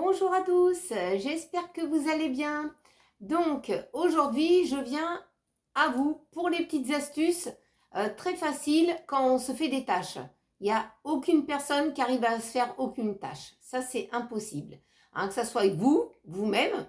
Bonjour à tous, j'espère que vous allez bien. Donc aujourd'hui je viens à vous pour les petites astuces très faciles quand on se fait des tâches. Il n'y a aucune personne qui arrive à se faire aucune tâche. Ça c'est impossible. Hein, que ça soit vous, vous-même,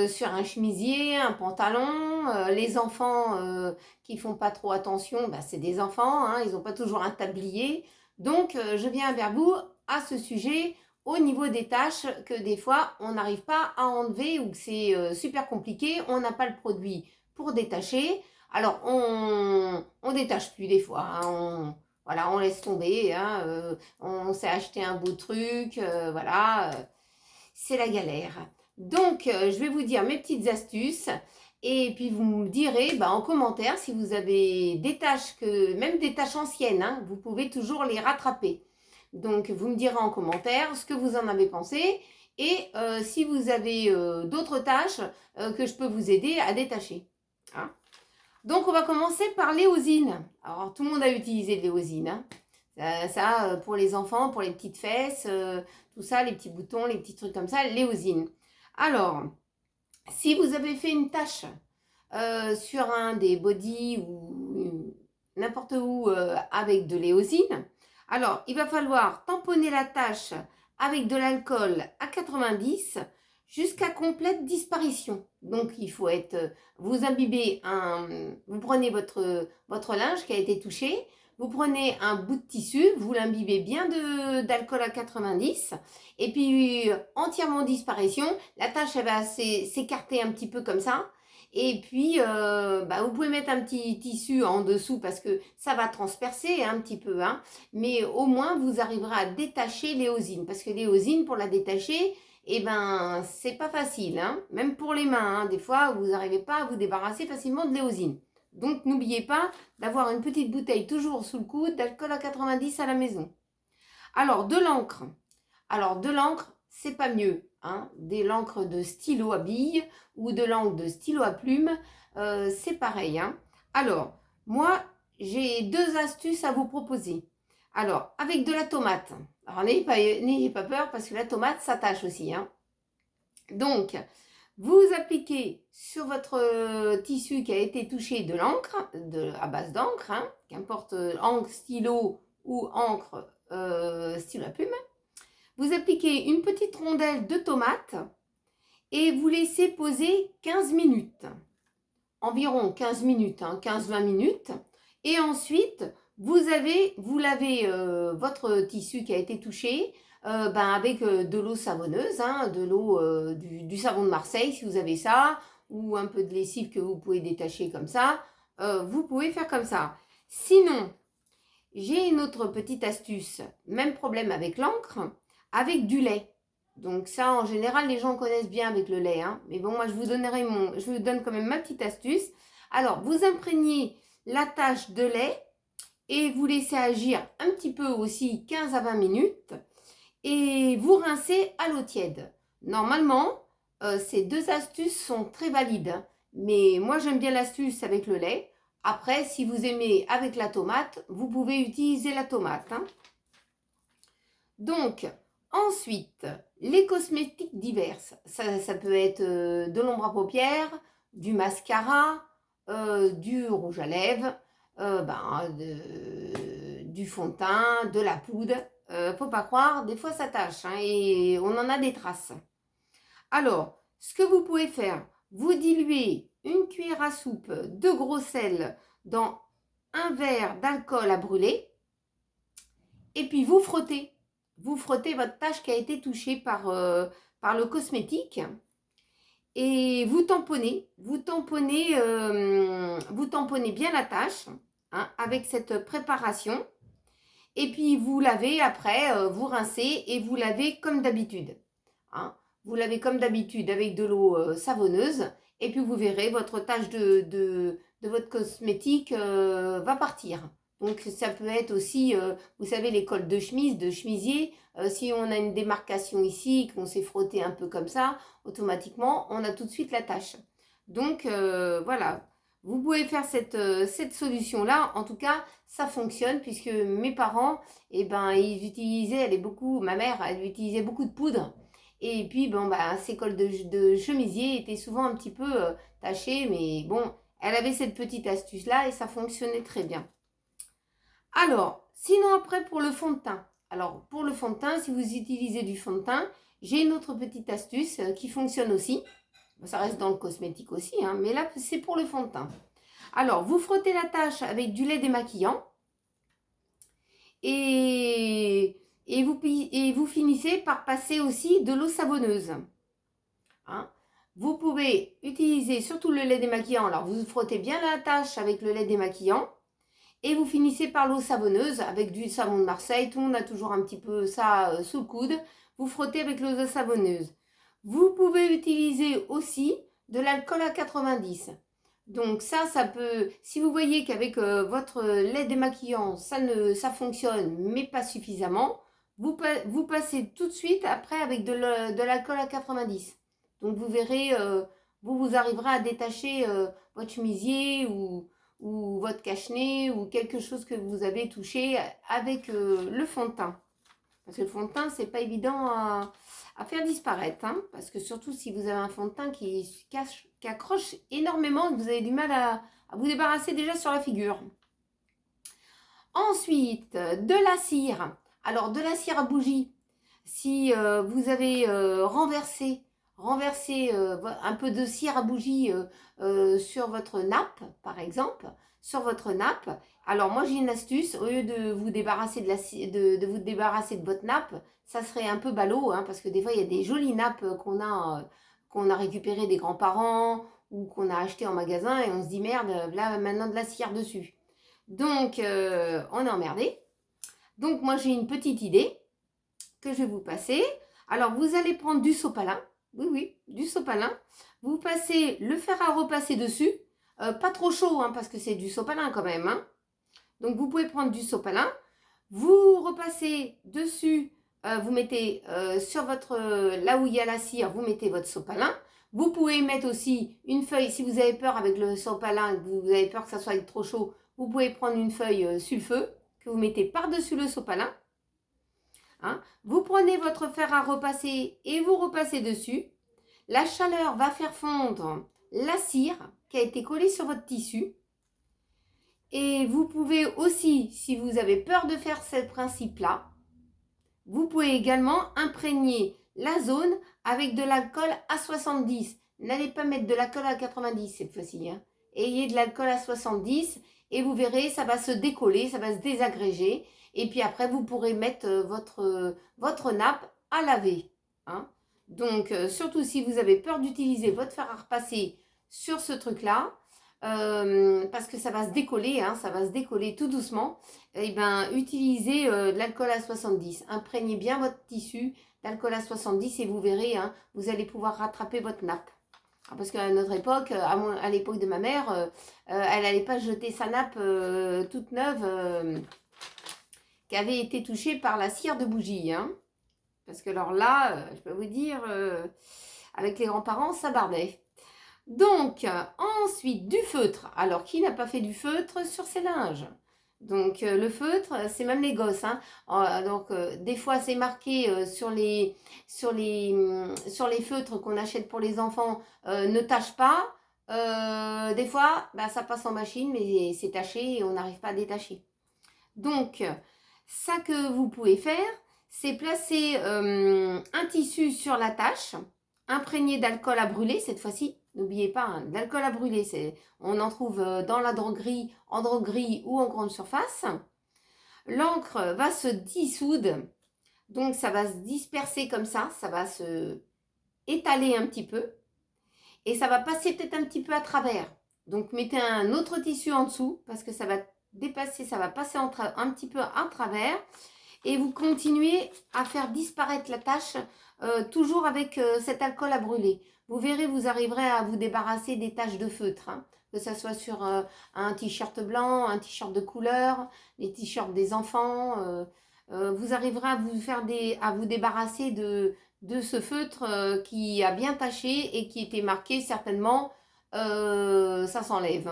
sur un chemisier, un pantalon, les enfants qui font pas trop attention, bah, c'est des enfants, hein, ils n'ont pas toujours un tablier. Donc je viens vers vous à ce sujet au niveau des tâches que des fois on n'arrive pas à enlever ou que c'est super compliqué, on n'a pas le produit pour détacher. Alors on détache plus des fois, hein, voilà, on laisse tomber, hein, on s'est acheté un beau truc, voilà, c'est la galère. Donc je vais vous dire mes petites astuces et puis vous me direz en commentaire si vous avez des tâches, même des tâches anciennes, hein, vous pouvez toujours les rattraper. Donc, vous me direz en commentaire ce que vous en avez pensé et si vous avez d'autres tâches que je peux vous aider à détacher. Hein. Donc, on va commencer par l'éosine. Alors, tout le monde a utilisé de l'éosine. Hein. Ça, pour les enfants, pour les petites fesses, tout ça, les petits boutons, les petits trucs comme ça, l'éosine. Alors, si vous avez fait une tâche sur un des bodys ou n'importe où avec de l'éosine, alors il va falloir tamponner la tâche avec de l'alcool à 90 jusqu'à complète disparition. Donc il faut être, vous imbibez vous prenez votre linge qui a été touché, vous prenez un bout de tissu, vous l'imbibez bien d'alcool à 90 et puis entièrement disparition, la tâche elle va s'écarter un petit peu comme ça. Et puis, vous pouvez mettre un petit tissu en dessous parce que ça va transpercer un petit peu. Hein, mais au moins, vous arriverez à détacher l'éosine. Parce que l'éosine, pour la détacher, c'est pas facile. Hein, même pour les mains, hein, des fois, vous n'arrivez pas à vous débarrasser facilement de l'éosine. Donc, n'oubliez pas d'avoir une petite bouteille toujours sous le coude d'alcool à 90 à la maison. Alors, de l'encre. Alors, de l'encre, c'est pas mieux. Hein. De l'encre de stylo à bille ou de l'encre de stylo à plume, c'est pareil. Hein. Alors, moi, j'ai deux astuces à vous proposer. Alors, avec de la tomate. Alors, n'ayez pas peur parce que la tomate s'attache aussi. Hein. Donc, vous appliquez sur votre tissu qui a été touché de l'encre, à base d'encre, hein, qu'importe encre stylo ou encre stylo à plume. Vous appliquez une petite rondelle de tomate et vous laissez poser 15 minutes. Environ 15 minutes, hein, 15-20 minutes. Et ensuite, vous lavez votre tissu qui a été touché avec de l'eau savonneuse, hein, de l'eau du savon de Marseille si vous avez ça, ou un peu de lessive que vous pouvez détacher comme ça. Vous pouvez faire comme ça. Sinon, j'ai une autre petite astuce, même problème avec l'encre, avec du lait. Donc ça, en général, les gens connaissent bien avec le lait. Hein. Mais bon, moi, je vous donne quand même ma petite astuce. Alors, vous imprégnez la tâche de lait et vous laissez agir un petit peu aussi 15 à 20 minutes et vous rincez à l'eau tiède. Normalement, ces deux astuces sont très valides. Hein. Mais moi, j'aime bien l'astuce avec le lait. Après, si vous aimez avec la tomate, vous pouvez utiliser la tomate. Hein. Donc, ensuite, les cosmétiques diverses. Ça peut être de l'ombre à paupières, du mascara, du rouge à lèvres, du fond de teint, de la poudre. Faut pas croire, des fois ça tâche hein, et on en a des traces. Alors, ce que vous pouvez faire, vous diluez une cuillère à soupe de gros sel dans un verre d'alcool à brûler et puis vous frottez. Vous frottez votre tâche qui a été touchée par le cosmétique et vous tamponnez bien la tâche hein, avec cette préparation et puis vous lavez après, vous rincez et vous lavez comme d'habitude. Hein. Vous lavez comme d'habitude avec de l'eau savonneuse et puis vous verrez votre tâche de votre cosmétique va partir. Donc ça peut être aussi, vous savez, les cols de chemise, de chemisier, si on a une démarcation ici, qu'on s'est frotté un peu comme ça, automatiquement, on a tout de suite la tâche. Donc voilà, vous pouvez faire cette solution-là. En tout cas, ça fonctionne puisque mes parents, ils utilisaient, ma mère, elle utilisait beaucoup de poudre. Et puis, bon, bah, ses cols de chemisier étaient souvent un petit peu tachés, mais bon, elle avait cette petite astuce-là et ça fonctionnait très bien. Alors, sinon après pour le fond de teint. Alors, pour le fond de teint, si vous utilisez du fond de teint, j'ai une autre petite astuce qui fonctionne aussi. Ça reste dans le cosmétique aussi, hein, mais là, c'est pour le fond de teint. Alors, vous frottez la tache avec du lait démaquillant et vous finissez par passer aussi de l'eau savonneuse. Hein. Vous pouvez utiliser surtout le lait démaquillant. Alors, vous frottez bien la tache avec le lait démaquillant et vous finissez par l'eau savonneuse avec du savon de Marseille. Tout le monde a toujours un petit peu ça sous le coude. Vous frottez avec l'eau savonneuse. Vous pouvez utiliser aussi de l'alcool à 90. Donc ça peut, si vous voyez qu'avec votre lait démaquillant, ça fonctionne, mais pas suffisamment, vous passez tout de suite après avec de l'alcool à 90. Donc vous verrez, vous arriverez à détacher votre chemisier ou votre cache-nez ou quelque chose que vous avez touché avec le fond de teint. Parce que le fond de teint, c'est pas évident à faire disparaître. Hein, parce que surtout si vous avez un fond de teint qui accroche énormément, vous avez du mal à vous débarrasser déjà sur la figure. Ensuite, de la cire. Alors, de la cire à bougie. Si vous avez renversé un peu de cire à bougie sur votre nappe, par exemple, sur votre nappe. Alors moi j'ai une astuce, au lieu de vous débarrasser de vous débarrasser de votre nappe, ça serait un peu ballot, hein, parce que des fois il y a des jolies nappes qu'on a récupérées des grands-parents ou qu'on a acheté en magasin et on se dit merde, là maintenant de la cire dessus. Donc on est emmerdé. Donc moi j'ai une petite idée que je vais vous passer. Alors vous allez prendre du sopalin. Oui, du sopalin. Vous passez le fer à repasser dessus. Pas trop chaud, hein, parce que c'est du sopalin quand même. Hein. Donc vous pouvez prendre du sopalin. Vous repassez dessus. Vous mettez sur votre... là où il y a la cire, vous mettez votre sopalin. Vous pouvez mettre aussi une feuille. Si vous avez peur avec le sopalin, que vous avez peur que ça soit trop chaud, vous pouvez prendre une feuille sur le feu que vous mettez par-dessus le sopalin. Hein. Vous prenez votre fer à repasser et vous repassez dessus. La chaleur va faire fondre la cire qui a été collée sur votre tissu. Et vous pouvez aussi, si vous avez peur de faire ce principe-là, vous pouvez également imprégner la zone avec de l'alcool à 70. N'allez pas mettre de l'alcool à 90 cette fois-ci. Hein. Ayez de l'alcool à 70 et vous verrez, ça va se décoller, ça va se désagréger. Et puis après, vous pourrez mettre votre nappe à laver. Hein. Donc, surtout si vous avez peur d'utiliser votre fer à repasser sur ce truc-là, parce que ça va se décoller, hein, ça va se décoller tout doucement, et ben, utilisez de l'alcool à 70. Imprégnez bien votre tissu d'alcool à 70 et vous verrez, hein, vous allez pouvoir rattraper votre nappe. Parce qu'à notre époque, à l'époque de ma mère, elle n'allait pas jeter sa nappe toute neuve qui avait été touchée par la cire de bougie. Hein. Parce que alors là, je peux vous dire, avec les grands-parents, ça bardait. Donc, ensuite, du feutre. Alors, qui n'a pas fait du feutre sur ses linges? Donc, le feutre, c'est même les gosses. Hein. Donc, des fois, c'est marqué sur les feutres qu'on achète pour les enfants, ne tâche pas. Des fois, bah, ça passe en machine, mais c'est taché et on n'arrive pas à détacher. Donc, ça que vous pouvez faire, c'est placer un tissu sur la tâche, imprégné d'alcool à brûler cette fois-ci. N'oubliez pas, hein, l'alcool à brûler, on en trouve dans la droguerie, en droguerie ou en grande surface. L'encre va se dissoudre, donc ça va se disperser comme ça va se étaler un petit peu. Et ça va passer peut-être un petit peu à travers. Donc mettez un autre tissu en dessous, parce que ça va dépasser, ça va passer un petit peu à travers. Et vous continuez à faire disparaître la tache, toujours avec cet alcool à brûler. Vous verrez, vous arriverez à vous débarrasser des taches de feutre. Hein, que ce soit sur un t-shirt blanc, un t-shirt de couleur, les t-shirts des enfants. Vous arriverez à vous débarrasser de ce feutre qui a bien taché et qui était marqué certainement ça s'enlève.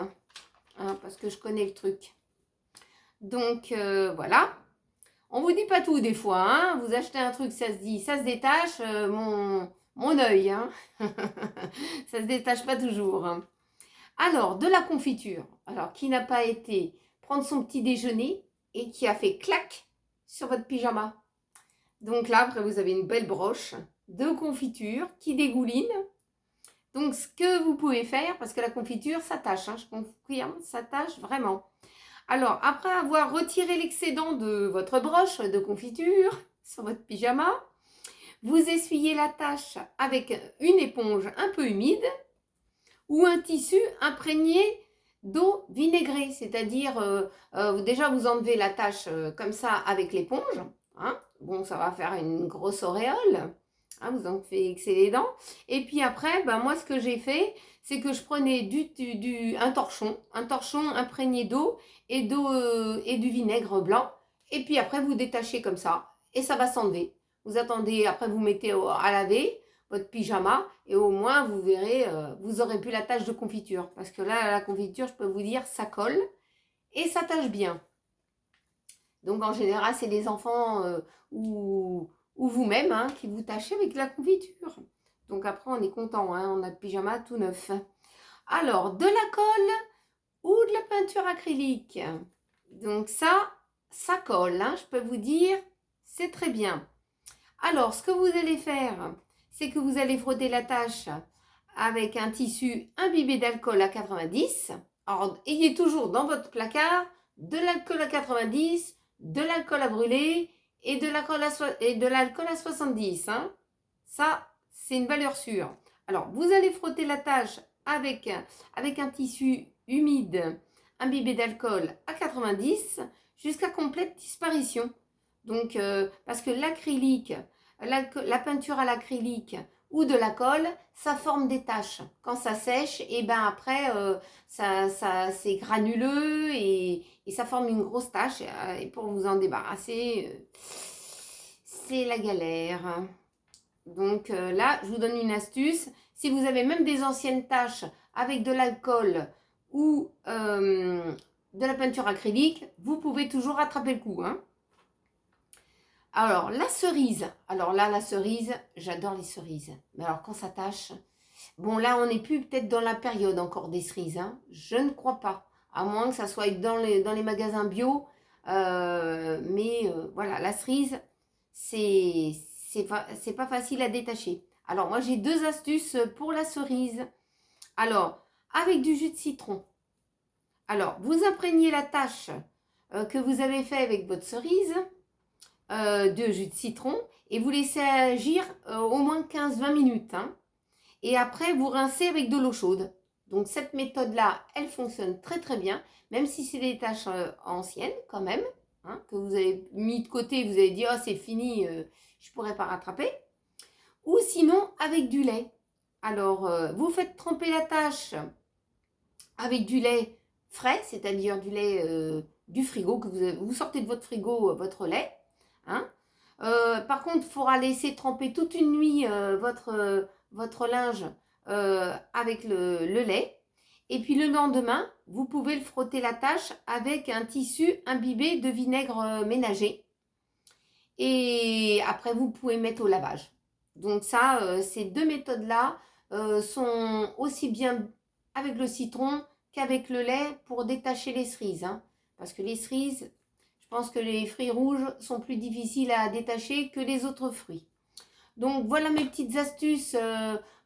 Hein, parce que je connais le truc. Donc voilà. On vous dit pas tout des fois, hein. Vous achetez un truc, ça se dit, ça se détache, mon œil, hein. Ça se détache pas toujours, hein. Alors, de la confiture. Alors, qui n'a pas été prendre son petit déjeuner et qui a fait clac sur votre pyjama. Donc là, après, vous avez une belle broche de confiture qui dégouline. Donc, ce que vous pouvez faire, parce que la confiture, ça tâche, hein, je confirme, ça tâche vraiment. Alors, après avoir retiré l'excédent de votre broche de confiture sur votre pyjama, vous essuyez la tache avec une éponge un peu humide ou un tissu imprégné d'eau vinaigrée, c'est-à-dire déjà vous enlevez la tache comme ça avec l'éponge, hein. Bon, ça va faire une grosse auréole, hein, vous en faites excédent. Et puis après, ben, moi ce que j'ai fait, c'est que je prenais un torchon imprégné d'eau et du vinaigre blanc, et puis après vous détachez comme ça, et ça va s'enlever. Vous attendez, après vous mettez à laver votre pyjama et au moins vous verrez, vous aurez plus la tache de confiture. Parce que là, la confiture, je peux vous dire, ça colle et ça tâche bien. Donc en général, c'est les enfants ou vous-même hein, qui vous tâchez avec la confiture. Donc après, on est content, hein, on a le pyjama tout neuf. Alors, de la colle ou de la peinture acrylique. Donc ça colle, hein, je peux vous dire, c'est très bien. Alors, ce que vous allez faire, c'est que vous allez frotter la tache avec un tissu imbibé d'alcool à 90. Alors, ayez toujours dans votre placard de l'alcool à 90, de l'alcool à brûler et de l'alcool à 70. Hein. Ça, c'est une valeur sûre. Alors, vous allez frotter la tache avec un tissu humide imbibé d'alcool à 90 jusqu'à complète disparition. Donc, parce que l'acrylique, la peinture à l'acrylique ou de la colle, ça forme des taches. Quand ça sèche, et ben après, c'est granuleux et ça forme une grosse tache. Et pour vous en débarrasser, c'est la galère. Donc là, je vous donne une astuce. Si vous avez même des anciennes taches avec de l'alcool ou de la peinture acrylique, vous pouvez toujours rattraper le coup, hein. Alors, la cerise. Alors là, la cerise, j'adore les cerises. Mais alors, quand ça tâche... Bon, là, on n'est plus peut-être dans la période encore des cerises. Hein. Je ne crois pas. À moins que ça soit dans les magasins bio. Mais voilà, la cerise, c'est pas facile à détacher. Alors, moi, j'ai 2 astuces pour la cerise. Alors, avec du jus de citron. Alors, vous imprégnez la tâche que vous avez fait avec votre cerise de jus de citron et vous laissez agir au moins 15-20 minutes. Hein. Et après, vous rincez avec de l'eau chaude. Donc, cette méthode-là, elle fonctionne très très bien, même si c'est des tâches anciennes quand même, hein, que vous avez mis de côté, vous avez dit « Oh, c'est fini, je ne pourrais pas rattraper ». Ou sinon, avec du lait. Alors, vous faites tremper la tâche avec du lait frais, c'est-à-dire du lait du frigo, que vous sortez de votre frigo votre lait. Hein. Par contre, il faudra laisser tremper toute une nuit votre linge avec le lait. Et puis le lendemain, vous pouvez le frotter la tâche avec un tissu imbibé de vinaigre ménager. Et après, vous pouvez mettre au lavage. Donc ça, ces 2 méthodes-là sont aussi bien avec le citron qu'avec le lait pour détacher les cerises. Hein. Parce que les cerises... Je pense que les fruits rouges sont plus difficiles à détacher que les autres fruits. Donc voilà mes petites astuces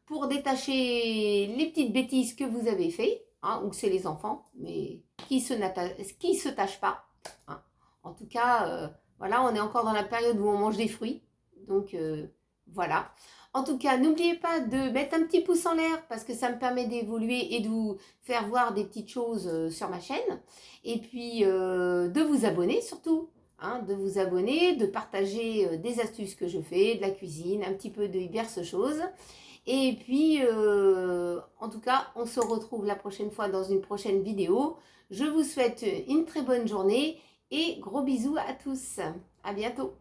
pour détacher les petites bêtises que vous avez fait, hein, ou que c'est les enfants, mais qui se tâchent pas. Hein. En tout cas, voilà, on est encore dans la période où on mange des fruits. Donc voilà. En tout cas, n'oubliez pas de mettre un petit pouce en l'air parce que ça me permet d'évoluer et de vous faire voir des petites choses sur ma chaîne. Et puis, de vous abonner surtout. Hein, de vous abonner, de partager des astuces que je fais, de la cuisine, un petit peu de diverses choses. Et puis, en tout cas, on se retrouve la prochaine fois dans une prochaine vidéo. Je vous souhaite une très bonne journée et gros bisous à tous. À bientôt.